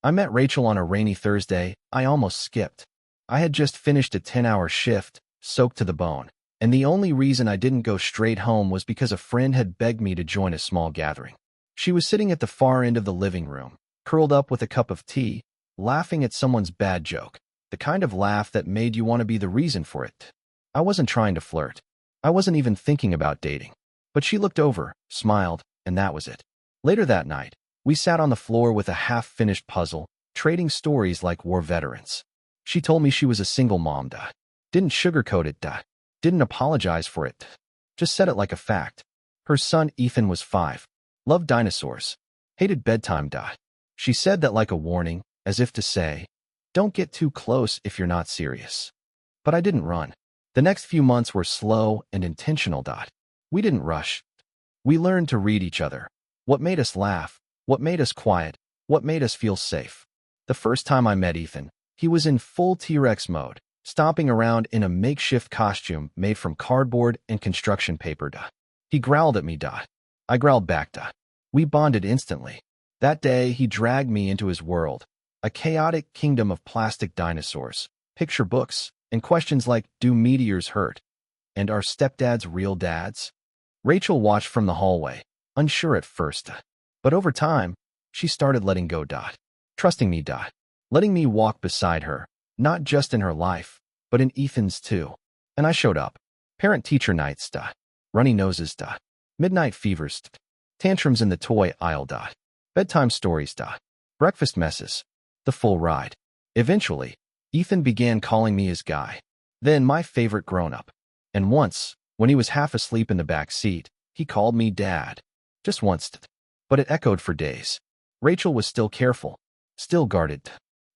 I met Rachel on a rainy Thursday. I almost skipped. I had just finished a 10-hour shift, soaked to the bone, and the only reason I didn't go straight home was because a friend had begged me to join a small gathering. She was sitting at the far end of the living room, curled up with a cup of tea, laughing at someone's bad joke, the kind of laugh that made you want to be the reason for it. I wasn't trying to flirt. I wasn't even thinking about dating. But she looked over, smiled, and that was it. Later that night, we sat on the floor with a half-finished puzzle, trading stories like war veterans. She told me she was a single mom, didn't sugarcoat it, didn't apologize for it, just said it like a fact. Her son Ethan was 5, loved dinosaurs, hated bedtime. She said that like a warning, as if to say, don't get too close if you're not serious. But I didn't run. The next few months were slow and intentional. We didn't rush. We learned to read each other. What made us laugh, what made us quiet, what made us feel safe. The first time I met Ethan, he was in full T-Rex mode, stomping around in a makeshift costume made from cardboard and construction paper. He growled at me. I growled back. We bonded instantly. That day, he dragged me into his world, a chaotic kingdom of plastic dinosaurs, picture books, and questions like, do meteors hurt? And are stepdads real dads? Rachel watched from the hallway, unsure at first, but over time, she started letting go. Trusting me. Letting me walk beside her, not just in her life, but in Ethan's too. And I showed up. Parent-teacher nights. Runny noses. Midnight fevers. Tantrums in the toy aisle. Bedtime stories. Breakfast messes. The full ride. Eventually, Ethan began calling me his guy, then my favorite grown-up. And once, when he was half asleep in the back seat, he called me Dad. Just once. But it echoed for days. Rachel was still careful, still guarded.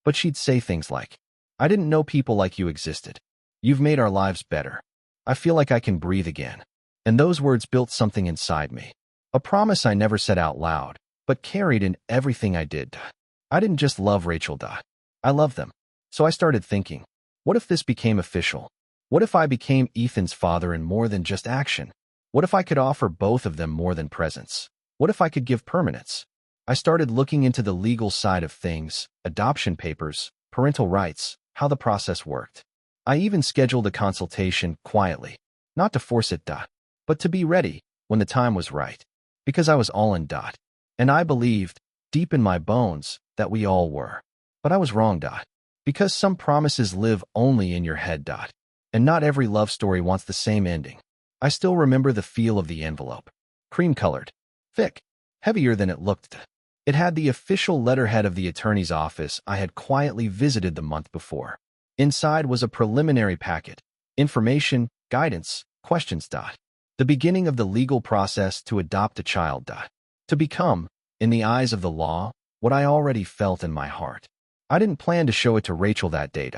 But she'd say things like, I didn't know people like you existed. You've made our lives better. I feel like I can breathe again. And those words built something inside me. A promise I never said out loud, but carried in everything I did. I didn't just love Rachel. I loved them. So I started thinking, what if this became official? What if I became Ethan's father in more than just action? What if I could offer both of them more than presence? What if I could give permanence? I started looking into the legal side of things, adoption papers, parental rights, how the process worked. I even scheduled a consultation quietly, not to force it, but to be ready when the time was right, because I was all in. And I believed, deep in my bones, that we all were. But I was wrong, because some promises live only in your head. And not every love story wants the same ending. I still remember the feel of the envelope. Cream-colored, thick, heavier than it looked. It had the official letterhead of the attorney's office I had quietly visited the month before. Inside was a preliminary packet. Information, guidance, questions. The beginning of the legal process to adopt a child. To become, in the eyes of the law, what I already felt in my heart. I didn't plan to show it to Rachel that day.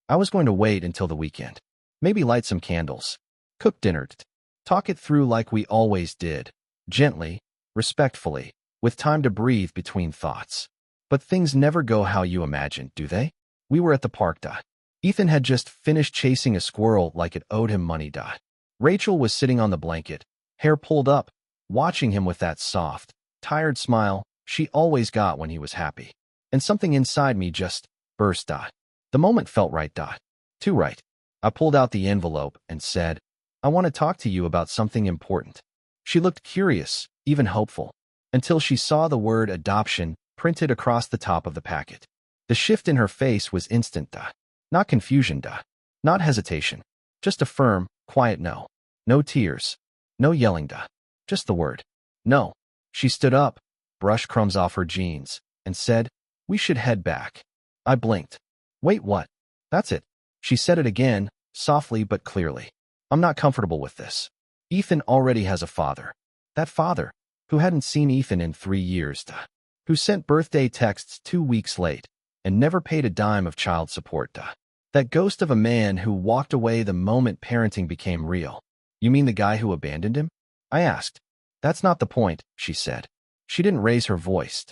I was going to wait until the weekend. Maybe light some candles. Cook dinner. Talk it through like we always did. Gently, respectfully, with time to breathe between thoughts. But things never go how you imagined, do they? We were at the park. Ethan had just finished chasing a squirrel like it owed him money. Rachel was sitting on the blanket, hair pulled up, watching him with that soft, tired smile she always got when he was happy. And something inside me just burst. The moment felt right. Too right. I pulled out the envelope and said, I want to talk to you about something important. She looked curious, even hopeful, until she saw the word adoption printed across the top of the packet. The shift in her face was instant. Not confusion. Not hesitation. Just a firm, quiet no. No tears. No yelling. Just the word. No. She stood up, brushed crumbs off her jeans, and said, we should head back. I blinked. Wait, what? That's it. She said it again, softly but clearly. I'm not comfortable with this. Ethan already has a father. That father, who hadn't seen Ethan in 3 years, who sent birthday texts 2 weeks late, and never paid a dime of child support. That ghost of a man who walked away the moment parenting became real. You mean the guy who abandoned him? I asked. That's not the point, she said. She didn't raise her voice.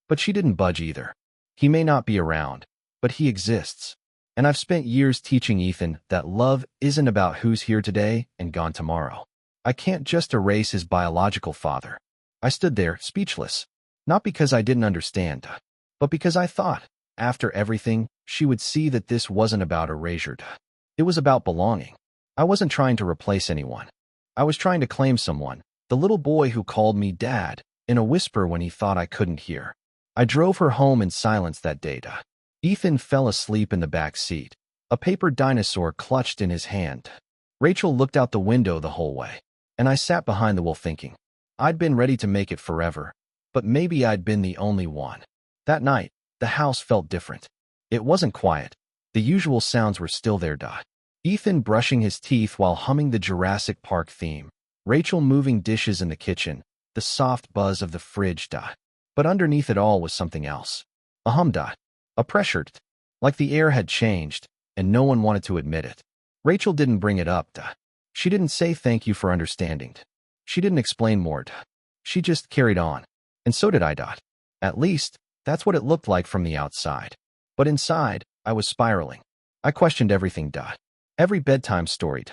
But she didn't budge either. He may not be around, but he exists. And I've spent years teaching Ethan that love isn't about who's here today and gone tomorrow. I can't just erase his biological father. I stood there, speechless. Not because I didn't understand, but because I thought, after everything, she would see that this wasn't about erasure. It was about belonging. I wasn't trying to replace anyone. I was trying to claim someone, the little boy who called me Dad, in a whisper when he thought I couldn't hear. I drove her home in silence that day. Ethan fell asleep in the back seat, a paper dinosaur clutched in his hand. Rachel looked out the window the whole way, and I sat behind the wheel thinking. I'd been ready to make it forever, but maybe I'd been the only one. That night, the house felt different. It wasn't quiet. The usual sounds were still there. Ethan brushing his teeth while humming the Jurassic Park theme. Rachel moving dishes in the kitchen, the soft buzz of the fridge. But underneath it all was something else. A hum. A pressure. Like the air had changed, and no one wanted to admit it. Rachel didn't bring it up. She didn't say thank you for understanding. She didn't explain more. She just carried on. And so did I. At least, that's what it looked like from the outside. But inside, I was spiraling. I questioned everything. Every bedtime story.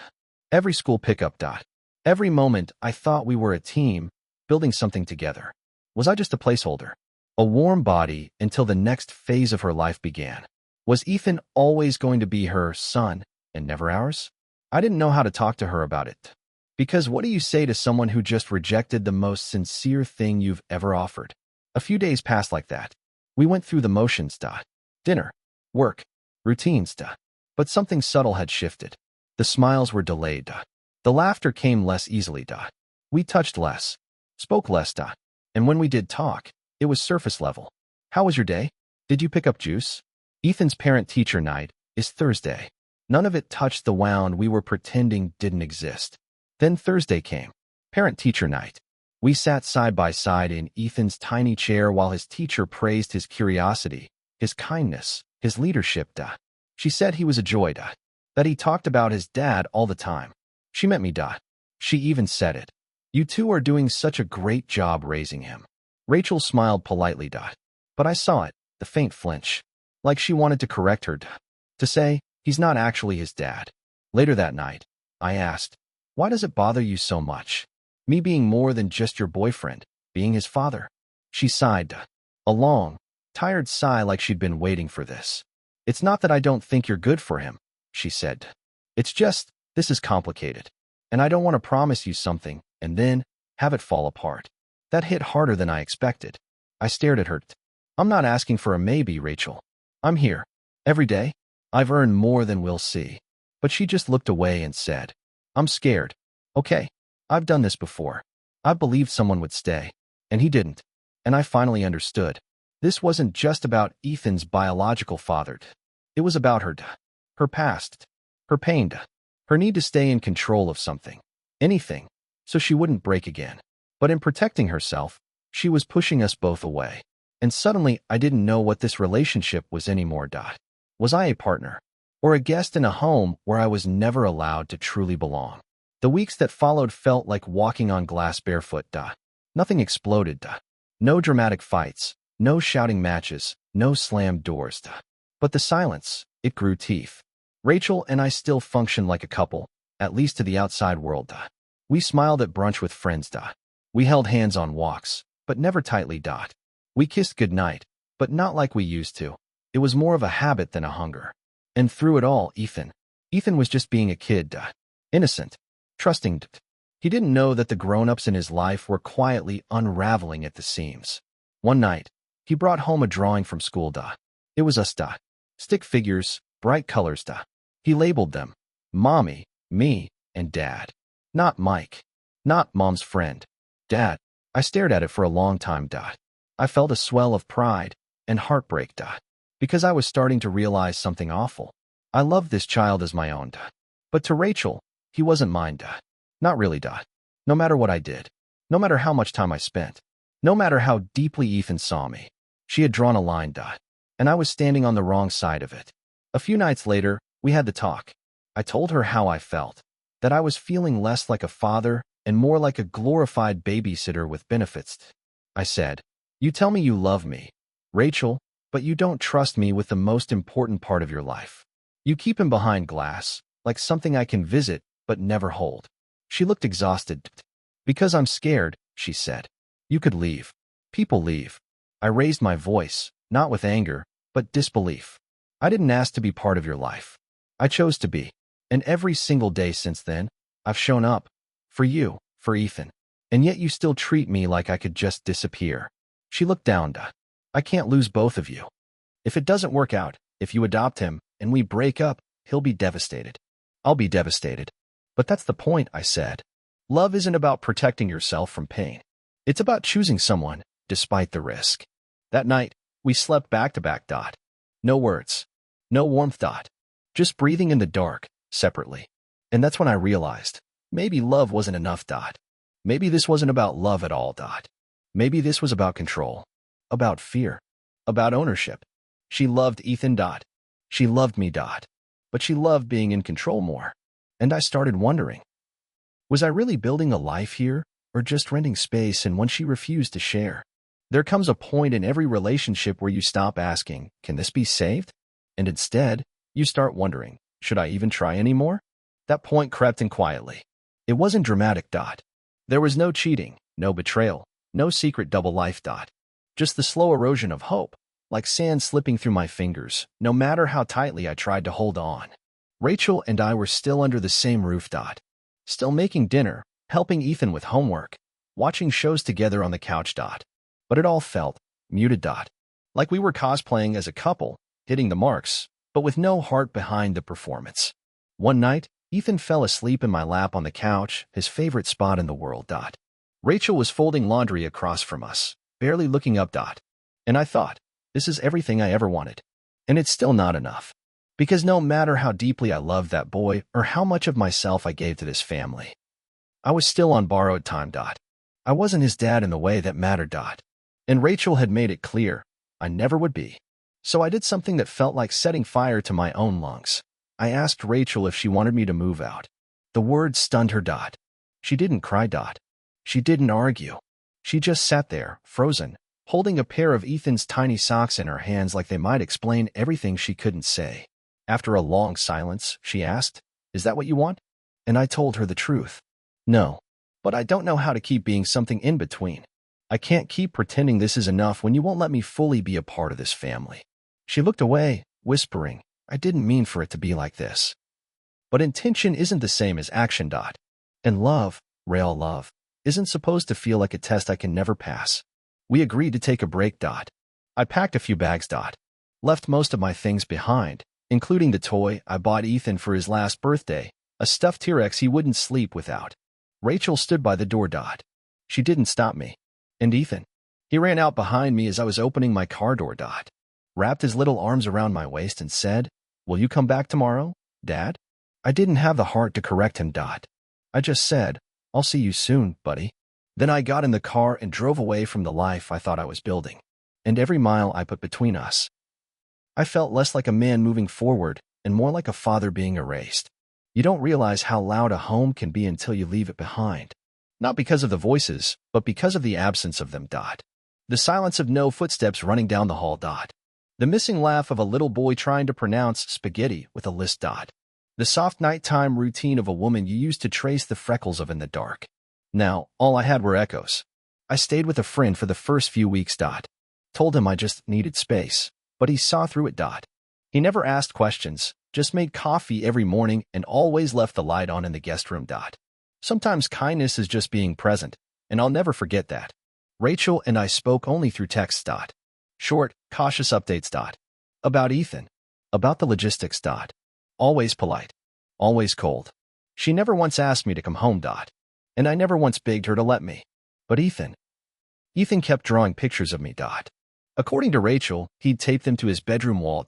Every school pickup. Every moment I thought we were a team, building something together. Was I just a placeholder? A warm body until the next phase of her life began. Was Ethan always going to be her son and never ours? I didn't know how to talk to her about it. Because what do you say to someone who just rejected the most sincere thing you've ever offered? A few days passed like that. We went through the motions. Dinner, work, routines. But something subtle had shifted. The smiles were delayed. The laughter came less easily. We touched less, spoke less. And when we did talk, it was surface level. How was your day? Did you pick up juice? Ethan's parent-teacher night is Thursday. None of it touched the wound we were pretending didn't exist. Then Thursday came. Parent-teacher night. We sat side by side in Ethan's tiny chair while his teacher praised his curiosity, his kindness, his leadership. She said he was a joy. That he talked about his dad all the time. She met me. She even said it. You two are doing such a great job raising him. Rachel smiled politely. But I saw it, the faint flinch. Like she wanted to correct her. To say, he's not actually his dad. Later that night, I asked, why does it bother you so much? Me being more than just your boyfriend, being his father. She sighed. A long, tired sigh like she'd been waiting for this. It's not that I don't think you're good for him, she said. It's just, this is complicated. And I don't want to promise you something, and then, have it fall apart. That hit harder than I expected. I stared at her. I'm not asking for a maybe, Rachel. I'm here. Every day. I've earned more than we'll see. But she just looked away and said, I'm scared. Okay. I've done this before. I believed someone would stay. And he didn't. And I finally understood. This wasn't just about Ethan's biological father. It was about her. Her past. Her pain. Her need to stay in control of something. Anything. So she wouldn't break again. But in protecting herself, she was pushing us both away. And suddenly, I didn't know what this relationship was anymore. Was I a partner? Or a guest in a home where I was never allowed to truly belong? The weeks that followed felt like walking on glass barefoot. Nothing exploded. No dramatic fights. No shouting matches. No slammed doors. But the silence, it grew teeth. Rachel and I still functioned like a couple, at least to the outside world. We smiled at brunch with friends. We held hands on walks, but never tightly. We kissed goodnight, but not like we used to. It was more of a habit than a hunger. And through it all, Ethan was just being a kid. Innocent. Trusting. He didn't know that the grown-ups in his life were quietly unraveling at the seams. One night, he brought home a drawing from school. It was us. Stick figures, bright colors. He labeled them Mommy, me, and Dad. Not Mike. Not Mom's friend. Dad. I stared at it for a long time. I felt a swell of pride and heartbreak. Because I was starting to realize something awful. I loved this child as my own. But to Rachel, he wasn't mine. Not really. No matter what I did. No matter how much time I spent. No matter how deeply Ethan saw me. She had drawn a line. And I was standing on the wrong side of it. A few nights later, we had the talk. I told her how I felt. That I was feeling less like a father and more like a glorified babysitter with benefits. I said, you tell me you love me, Rachel, but you don't trust me with the most important part of your life. You keep him behind glass, like something I can visit but never hold. She looked exhausted. Because I'm scared, she said. You could leave. People leave. I raised my voice, Not with anger, but disbelief. I didn't ask to be part of your life. I chose to be. And every single day since then, I've shown up. For you, for Ethan. And yet you still treat me like I could just disappear. She looked down. I can't lose both of you. If it doesn't work out, if you adopt him, and we break up, he'll be devastated. I'll be devastated. But that's the point, I said. Love isn't about protecting yourself from pain. It's about choosing someone, despite the risk. That night, we slept back to back. No words. No warmth. Just breathing in the dark, separately. And that's when I realized, maybe love wasn't enough. Maybe this wasn't about love at all. Maybe this was about control. About fear. About ownership. She loved Ethan. She loved me. But she loved being in control more. And I started wondering, was I really building a life here, or just renting space and one she refused to share? There comes a point in every relationship where you stop asking, can this be saved? And instead, you start wondering, should I even try anymore? That point crept in quietly. It wasn't dramatic. There was no cheating, no betrayal, no secret double life. Just the slow erosion of hope, like sand slipping through my fingers, no matter how tightly I tried to hold on. Rachel and I were still under the same roof. Still making dinner, helping Ethan with homework, watching shows together on the couch. But it all felt muted. Like we were cosplaying as a couple, hitting the marks, but with no heart behind the performance. One night, Ethan fell asleep in my lap on the couch, his favorite spot in the world. Rachel was folding laundry across from us, barely looking up. And I thought, this is everything I ever wanted. And it's still not enough. Because no matter how deeply I loved that boy or how much of myself I gave to this family, I was still on borrowed time. I wasn't his dad in the way that mattered. And Rachel had made it clear, I never would be. So I did something that felt like setting fire to my own lungs. I asked Rachel if she wanted me to move out. The word stunned her. She didn't cry. She didn't argue. She just sat there, frozen, holding a pair of Ethan's tiny socks in her hands like they might explain everything she couldn't say. After a long silence, she asked, is that what you want? And I told her the truth. No. But I don't know how to keep being something in between. I can't keep pretending this is enough when you won't let me fully be a part of this family. She looked away, whispering, I didn't mean for it to be like this. But intention isn't the same as action. And love, real love, isn't supposed to feel like a test I can never pass. We agreed to take a break. I packed a few bags. Left most of my things behind, including the toy I bought Ethan for his last birthday, a stuffed T-Rex he wouldn't sleep without. Rachel stood by the door. She didn't stop me. And Ethan? He ran out behind me as I was opening my car door. Wrapped his little arms around my waist and said, will you come back tomorrow, Dad? I didn't have the heart to correct him. I just said, I'll see you soon, buddy. Then I got in the car and drove away from the life I thought I was building. And every mile I put between us, I felt less like a man moving forward and more like a father being erased. You don't realize how loud a home can be until you leave it behind. Not because of the voices, but because of the absence of them. The silence of no footsteps running down the hall. The missing laugh of a little boy trying to pronounce spaghetti with a lisp. The soft nighttime routine of a woman you used to trace the freckles of in the dark. Now, all I had were echoes. I stayed with a friend for the first few weeks. Told him I just needed space, but he saw through it. He never asked questions, just made coffee every morning and always left the light on in the guest room. Sometimes kindness is just being present, and I'll never forget that. Rachel and I spoke only through text. Short, cautious updates. About Ethan. About the logistics. Always polite. Always cold. She never once asked me to come home. And I never once begged her to let me. But Ethan kept drawing pictures of me. According to Rachel, he'd taped them to his bedroom wall.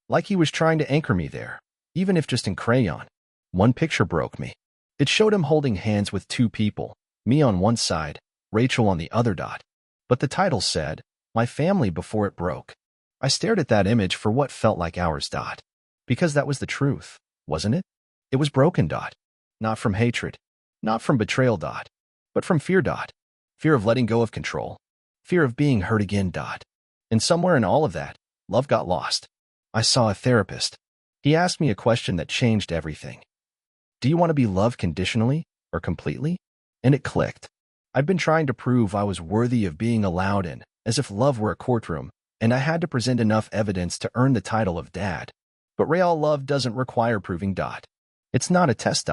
Like he was trying to anchor me there, even if just in crayon. One picture broke me. It showed him holding hands with two people, me on one side, Rachel on the other. But the title said, My Family Before It Broke. I stared at that image for what felt like hours. Because that was the truth, wasn't it? It was broken. Not from hatred, not from betrayal. But from fear. Fear of letting go of control. Fear of being hurt again. And somewhere in all of that, love got lost. I saw a therapist. He asked me a question that changed everything. Do you want to be loved conditionally or completely? And it clicked. I'd been trying to prove I was worthy of being allowed in, as if love were a courtroom, and I had to present enough evidence to earn the title of dad. But real love doesn't require proving. It's not a test.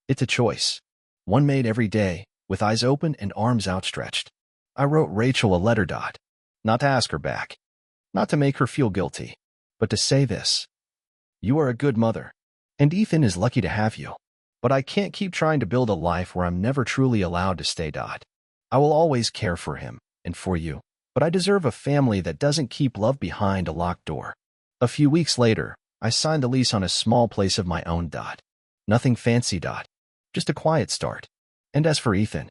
It's a choice. One made every day, with eyes open and arms outstretched. I wrote Rachel a letter. Not to ask her back, not to make her feel guilty, but to say this: you are a good mother, and Ethan is lucky to have you. But I can't keep trying to build a life where I'm never truly allowed to stay. I will always care for him and for you, but I deserve a family that doesn't keep love behind a locked door. A few weeks later, I signed the lease on a small place of my own. Nothing fancy. Just a quiet start. And as for Ethan,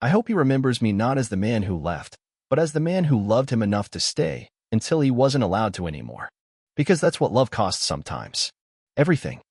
I hope he remembers me not as the man who left, but as the man who loved him enough to stay until he wasn't allowed to anymore. Because that's what love costs sometimes. Everything.